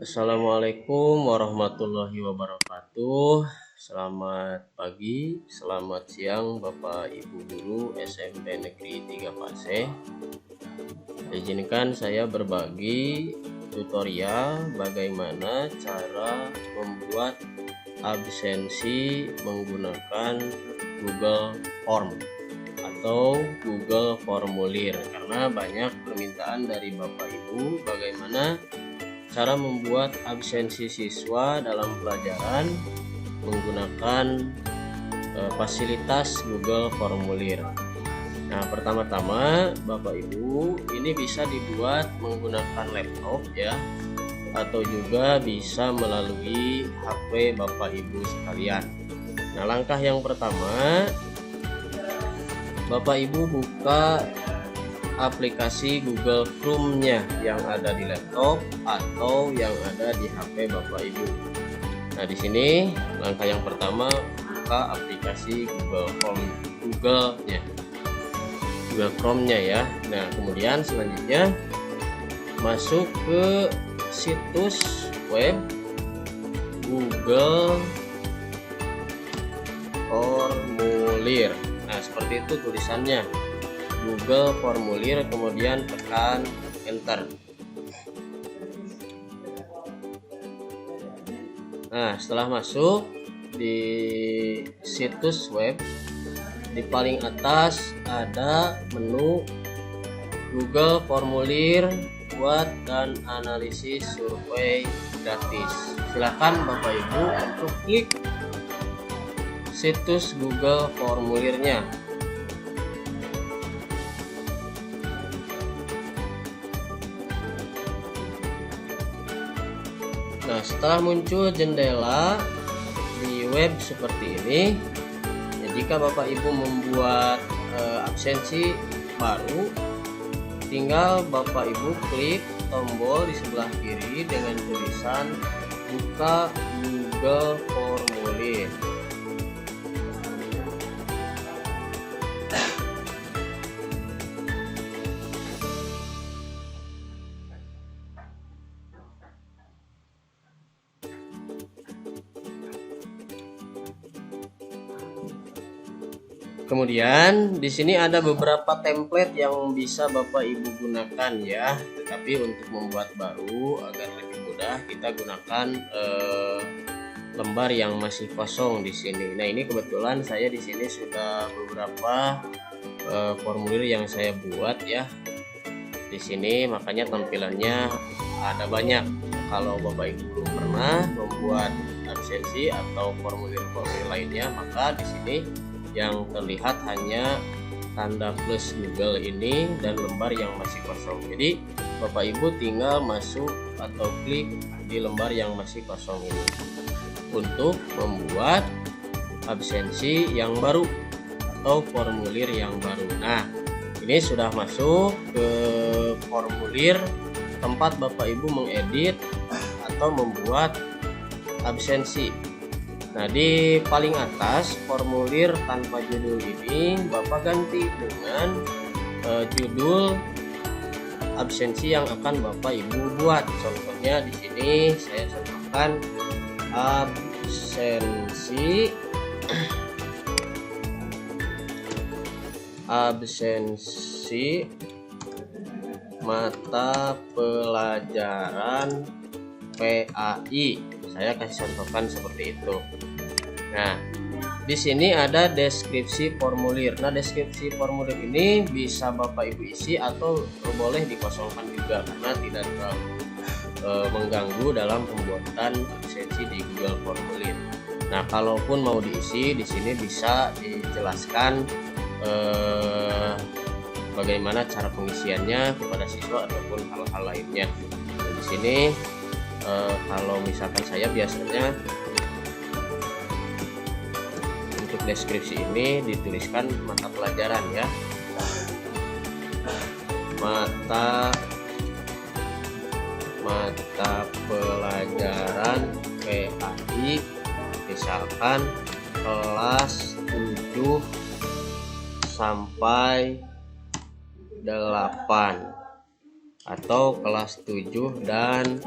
Assalamualaikum warahmatullahi wabarakatuh. Selamat pagi, selamat siang Bapak Ibu Guru SMP Negeri 3 Paseh. Izinkan saya berbagi tutorial bagaimana cara membuat absensi menggunakan Google Form atau Google Formulir, karena banyak permintaan dari Bapak Ibu bagaimana cara membuat absensi siswa dalam pelajaran menggunakan fasilitas Google Formulir. Nah, pertama-tama Bapak Ibu, ini bisa dibuat menggunakan laptop ya, atau juga bisa melalui HP Bapak Ibu sekalian. Nah, langkah yang pertama, Bapak Ibu buka aplikasi Google Chrome-nya yang ada di laptop atau yang ada di HP Bapak Ibu. Nah, di sini langkah yang pertama, buka aplikasi Google Chrome-nya ya. Nah, kemudian selanjutnya masuk ke situs web Google Formulir. Nah, seperti itu tulisannya, Google Formulir, kemudian tekan enter. Nah, setelah masuk di situs web, di paling atas ada menu Google Formulir buat dan analisis survei gratis. Silakan Bapak Ibu untuk klik situs Google Formulirnya. Nah, setelah muncul jendela di web seperti ini, ya, jika Bapak Ibu membuat absensi baru, tinggal Bapak Ibu klik tombol di sebelah kiri dengan tulisan buka Google Formulir. Kemudian di sini ada beberapa template yang bisa Bapak Ibu gunakan ya. Tetapi untuk membuat baru agar lebih mudah, kita gunakan lembar yang masih kosong di sini. Nah, ini kebetulan saya di sini sudah beberapa formulir yang saya buat ya di sini, makanya tampilannya ada banyak. Kalau Bapak Ibu belum pernah membuat absensi atau formulir-formulir lainnya, maka di sini yang terlihat hanya tanda plus Google ini dan lembar yang masih kosong. Jadi Bapak Ibu tinggal masuk atau klik di lembar yang masih kosong ini untuk membuat absensi yang baru atau formulir yang baru. Nah, ini sudah masuk ke formulir tempat Bapak Ibu mengedit atau membuat absensi. Nah, di paling atas formulir tanpa judul ini Bapak ganti dengan judul absensi yang akan Bapak Ibu buat. Contohnya di sini saya contohkan absensi mata pelajaran PAI. Saya kasih contohkan seperti itu. Nah, di sini ada deskripsi formulir. Nah, deskripsi formulir ini bisa Bapak Ibu isi atau boleh dikosongkan juga karena tidak terlalu mengganggu dalam pembuatan absensi di Google Formulir. Nah, kalaupun mau diisi, di sini bisa dijelaskan bagaimana cara pengisiannya kepada siswa ataupun hal-hal lainnya. Nah, di sini kalau misalkan saya biasanya untuk deskripsi ini dituliskan mata pelajaran ya, mata pelajaran PAI, misalkan kelas 7 sampai 8. atau kelas 7 dan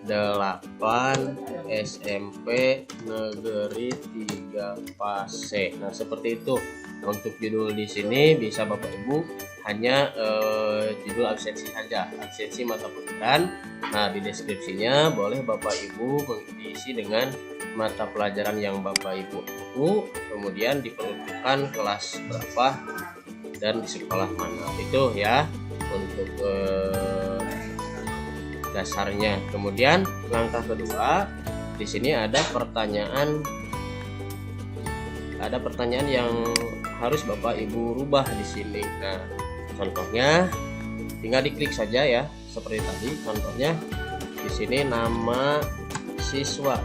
8 SMP Negeri 3 Pase. Nah, seperti itu. Untuk judul di sini bisa Bapak Ibu hanya judul absensi saja, absensi mata pelajaran. Nah, di deskripsinya boleh Bapak Ibu diisi dengan mata pelajaran yang Bapak Ibu tahu, kemudian diperuntukkan kelas berapa dan di sekolah mana. Itu ya untuk dasarnya. Kemudian langkah kedua, di sini ada pertanyaan yang harus Bapak Ibu rubah di sini. Nah, contohnya tinggal diklik saja ya, seperti tadi. Contohnya di sini nama siswa.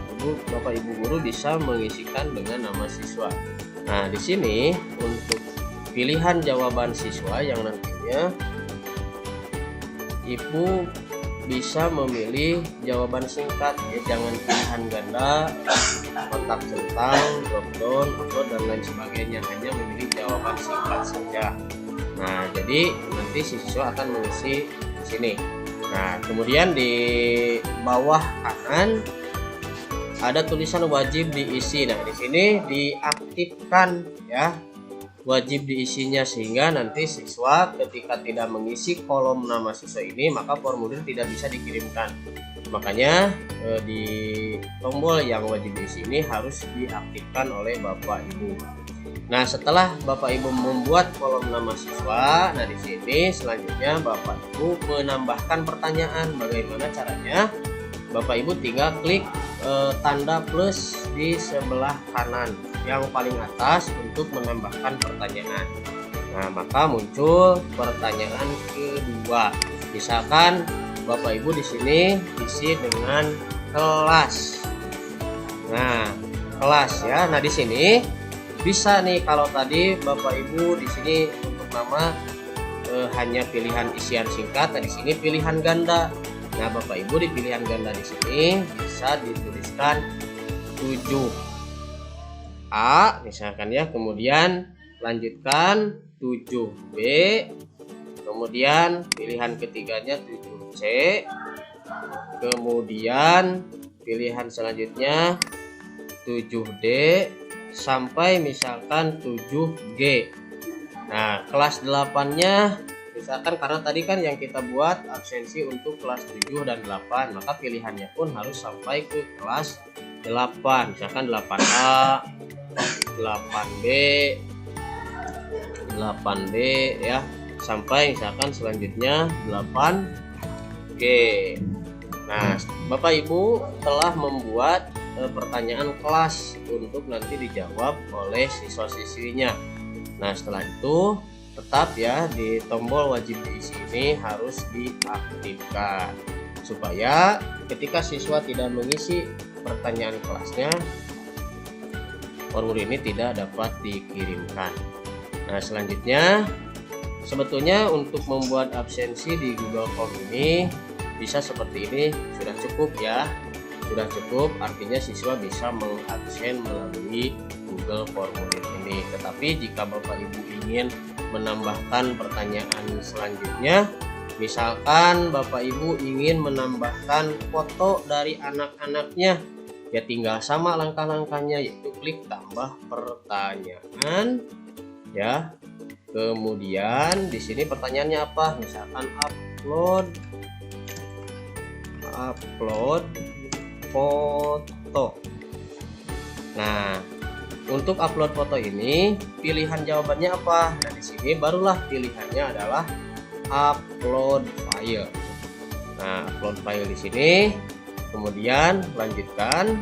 Bapak Ibu guru bisa mengisikan dengan nama siswa. Nah, di sini untuk pilihan jawaban siswa yang nantinya Ibu bisa memilih jawaban singkat ya, jangan pilihan ganda, kotak centang, drop down, upload dan lain sebagainya, hanya memilih jawaban singkat saja. Nah, jadi nanti siswa akan mengisi di sini. Nah, kemudian di bawah kanan ada tulisan wajib diisi. Nah, di sini diaktifkan ya, wajib diisinya, sehingga nanti siswa ketika tidak mengisi kolom nama siswa ini maka formulir tidak bisa dikirimkan. Makanya di tombol yang wajib diisi ini harus diaktifkan oleh Bapak Ibu. Nah, setelah Bapak Ibu membuat kolom nama siswa, nah di sini selanjutnya Bapak Ibu menambahkan pertanyaan. Bagaimana caranya? Bapak Ibu tinggal klik tanda plus di sebelah kanan yang paling atas untuk menambahkan pertanyaan. Nah, maka muncul pertanyaan kedua. Misalkan Bapak Ibu di sini isi dengan kelas. Nah, kelas ya. Nah, di sini bisa nih, kalau tadi Bapak Ibu di sini untuk nama hanya pilihan isian singkat, nah di sini pilihan ganda. Nah, Bapak Ibu di pilihan ganda di sini bisa dituliskan 7A misalkan ya, kemudian lanjutkan 7B, kemudian pilihan ketiganya 7C, kemudian pilihan selanjutnya 7D sampai misalkan 7G. Nah, kelas 8-nya misalkan, karena tadi kan yang kita buat absensi untuk kelas 7 dan 8, maka pilihannya pun harus sampai ke kelas 8. Misalkan 8A, 8B, 8B ya, sampai misalkan selanjutnya 8G. Nah, Bapak Ibu telah membuat pertanyaan kelas untuk nanti dijawab oleh siswa-siswinya. Nah, setelah itu tetap ya di tombol wajib diisi ini harus diaktifkan supaya ketika siswa tidak mengisi pertanyaan kelasnya, formulir ini tidak dapat dikirimkan. Nah, selanjutnya sebetulnya untuk membuat absensi di Google Form ini bisa seperti ini, sudah cukup ya. Sudah cukup, artinya siswa bisa mengabsen melalui Google Formulir ini. Tetapi jika Bapak Ibu ingin menambahkan pertanyaan selanjutnya, misalkan Bapak Ibu ingin menambahkan foto dari anak-anaknya, ya tinggal sama langkah-langkahnya, yaitu klik tambah pertanyaan ya. Kemudian di sini pertanyaannya apa? Misalkan upload foto. Nah, untuk upload foto ini pilihan jawabannya apa? Nah, di sini barulah pilihannya adalah upload file. Nah, upload file di sini. Kemudian lanjutkan.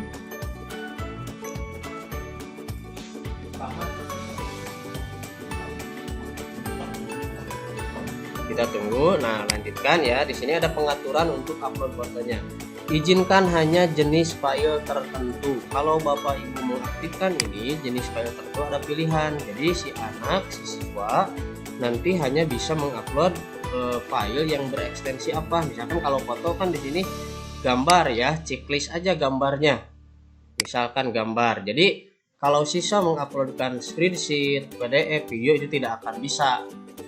Kita tunggu. Nah, lanjutkan ya. Di sini ada pengaturan untuk upload fotonya. Izinkan hanya jenis file tertentu. Kalau Bapak Ibu mengaktifkan ini jenis file tertentu, ada pilihan. Jadi si anak, si siswa nanti hanya bisa mengupload file yang berekstensi apa. Misalkan kalau foto kan di sini gambar ya, checklist aja gambarnya. Misalkan gambar. Jadi kalau siswa menguploadkan screenshot, PDF, video itu tidak akan bisa.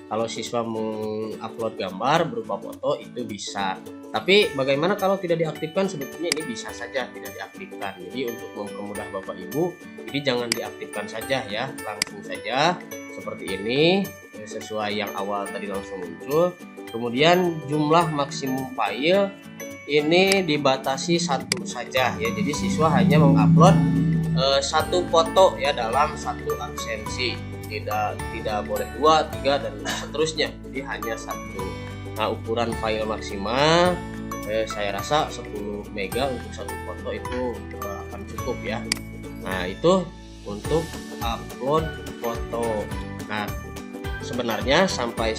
Kalau siswa mengupload gambar berupa foto itu bisa. Tapi bagaimana kalau tidak diaktifkan? Sebetulnya ini bisa saja tidak diaktifkan. Jadi untuk mempermudah Bapak Ibu, ini jangan diaktifkan saja ya, langsung saja seperti ini sesuai yang awal tadi langsung muncul. Kemudian jumlah maksimum file ini dibatasi satu saja ya. Jadi siswa hanya mengupload satu foto ya dalam satu absensi. Tidak boleh 2, 3 dan seterusnya. Jadi hanya satu. Nah, ukuran file maksimal saya rasa 10 mega untuk satu foto itu akan cukup ya. Nah, itu untuk upload foto. Nah, sebenarnya sampai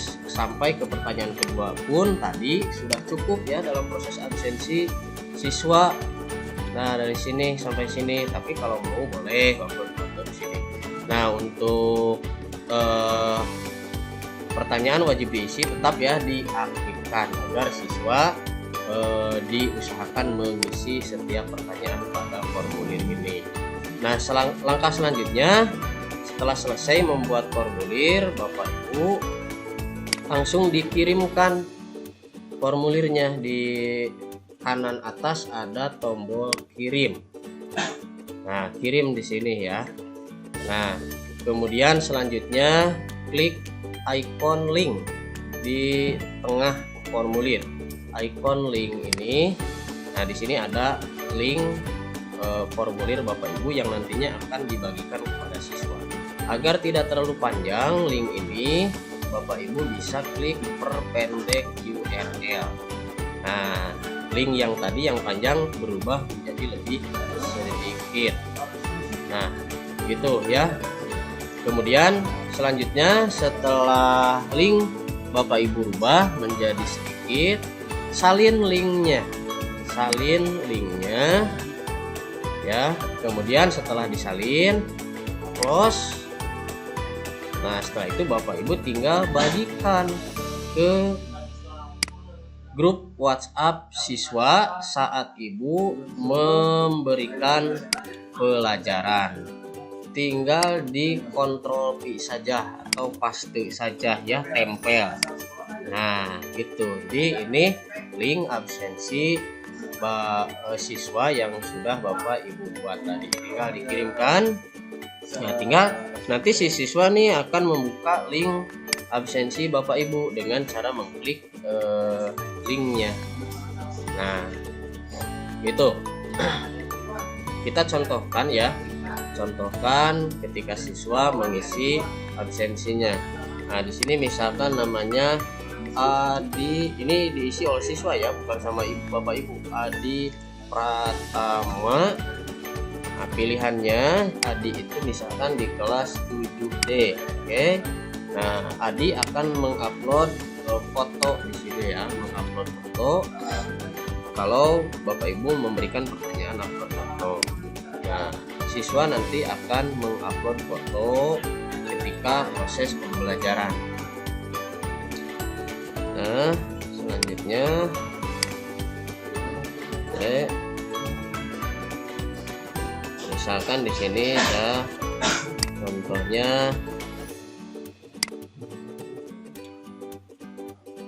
ke pertanyaan kedua pun tadi sudah cukup ya dalam proses absensi siswa. Nah, dari sini sampai sini, tapi kalau mau boleh upload foto di sini. Nah, untuk pertanyaan wajib diisi tetap ya diaktifkan agar siswa diusahakan mengisi setiap pertanyaan pada formulir ini. Nah, langkah selanjutnya setelah selesai membuat formulir, Bapak Ibu langsung dikirimkan formulirnya. Di kanan atas ada tombol kirim. Nah, kirim di sini ya. Nah, kemudian selanjutnya klik icon link di tengah formulir. Icon link ini, nah di sini ada link formulir Bapak Ibu yang nantinya akan dibagikan kepada siswa. Agar tidak terlalu panjang link ini, Bapak Ibu bisa klik perpendek URL. Nah, link yang tadi yang panjang berubah menjadi lebih sedikit. Nah, gitu ya. Kemudian selanjutnya setelah link Bapak Ibu rubah menjadi sedikit, salin linknya ya. Kemudian setelah disalin, close. Nah, setelah itu Bapak Ibu tinggal bagikan ke grup WhatsApp siswa saat Ibu memberikan pelajaran. Tinggal di Ctrl V saja atau paste saja ya, tempel. Nah, gitu. Jadi ini link absensi siswa yang sudah Bapak Ibu buat tadi, tinggal dikirimkan. Nah, tinggal nanti si siswa nih akan membuka link absensi Bapak Ibu dengan cara mengklik linknya. Nah, gitu. Kita contohkan ya. Contohkan ketika siswa mengisi absensinya. Nah, di sini misalkan namanya Adi, ini diisi oleh siswa ya, bukan sama Bapak Ibu. Adi Pratama. Nah, pilihannya Adi itu misalkan di kelas 7D. Oke. Nah, Adi akan mengupload foto di sini ya, mengupload foto. Kalau Bapak Ibu memberikan pertanyaan upload foto. Nah, siswa nanti akan mengupload foto ketika proses pembelajaran. Nah, selanjutnya misalkan di sini ada contohnya,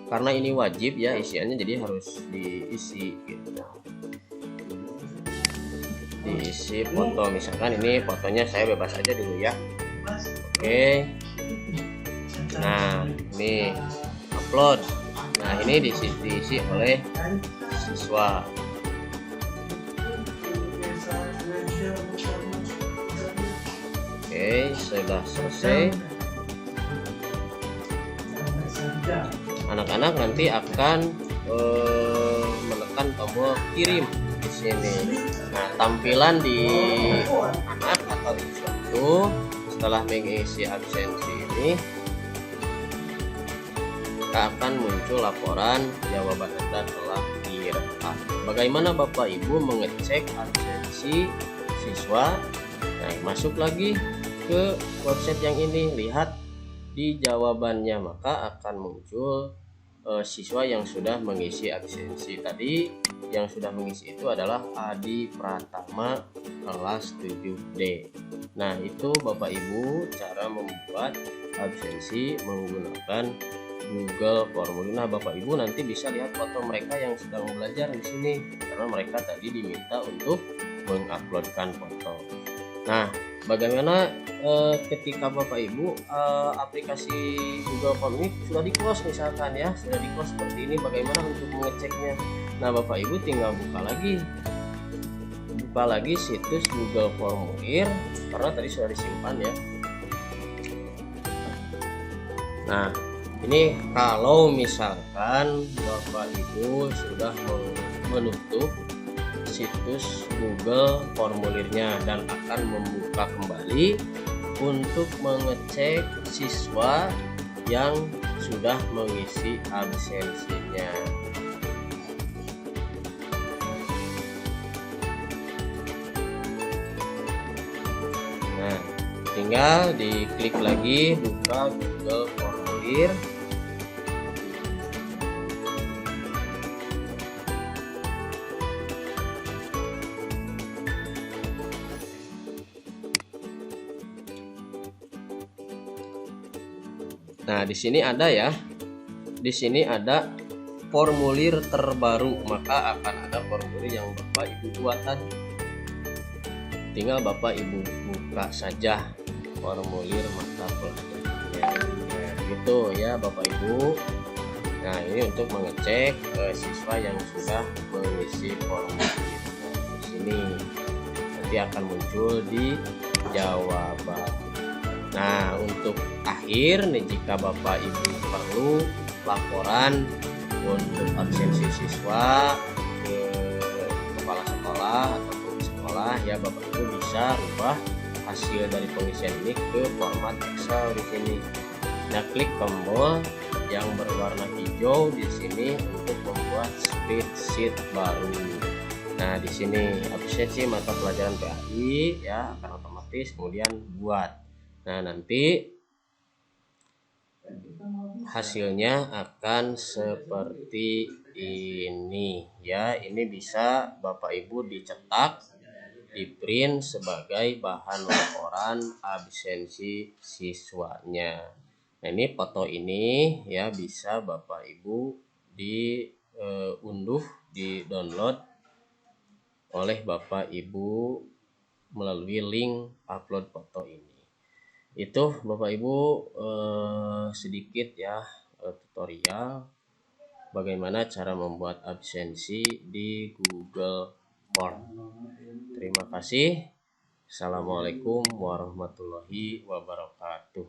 karena ini wajib ya isiannya, jadi harus diisi gitu. Diisi foto, misalkan ini fotonya saya bebas aja dulu ya. Oke. Nah, ini upload. Nah, ini diisi oleh siswa. Oke, sudah selesai. Anak-anak nanti akan menekan tombol kirim di sini. Nah, tampilan di anak atau di siswa itu setelah mengisi absensi ini akan muncul laporan jawaban Anda telah direkam. Bagaimana Bapak Ibu mengecek absensi siswa? Nah, masuk lagi ke website yang ini, lihat di jawabannya, maka akan muncul siswa yang sudah mengisi absensi tadi. Yang sudah mengisi itu adalah Adi Pratama kelas 7D. Nah, itu Bapak Ibu cara membuat absensi menggunakan Google Formulir. Nah, Bapak Ibu nanti bisa lihat foto mereka yang sedang belajar di sini karena mereka tadi diminta untuk menguploadkan foto. Nah, bagaimana ketika Bapak Ibu aplikasi Google Form ini sudah di-close misalkan ya, sudah di-close seperti ini, bagaimana untuk mengeceknya? Nah, Bapak Ibu tinggal buka lagi situs Google Formulir karena tadi sudah disimpan ya. Nah, ini kalau misalkan Bapak Ibu sudah menutup situs Google Formulirnya dan akan membuka kembali untuk mengecek siswa yang sudah mengisi absensinya. Nah, tinggal diklik lagi buka Google Formulir. Nah, di sini ada ya. Di sini ada formulir terbaru, maka akan ada formulir yang Bapak Ibu buat tadi. Tinggal Bapak Ibu buka saja formulir mata pelajarannya. Nah, gitu ya Bapak Ibu. Nah, ini untuk mengecek siswa yang sudah mengisi formulir. Nah, di sini nanti akan muncul di jawaban. Nah, untuk akhir nih, jika Bapak Ibu perlu laporan untuk absensi siswa ke kepala sekolah atau sekolah ya, Bapak Ibu bisa rubah hasil dari pengisian ini ke format Excel di sini. Nah, klik tombol yang berwarna hijau di sini untuk membuat spreadsheet baru. Nah, di sini absensi mata pelajaran PAI ya akan otomatis kemudian buat. Nah, nanti hasilnya akan seperti ini ya. Ini bisa Bapak Ibu dicetak, di print sebagai bahan laporan absensi siswanya. Nah, ini foto ini ya bisa Bapak Ibu diunduh, di-download oleh Bapak Ibu melalui link upload foto ini. Itu Bapak Ibu sedikit ya tutorial bagaimana cara membuat absensi di Google Form. Terima kasih. Assalamualaikum warahmatullahi wabarakatuh.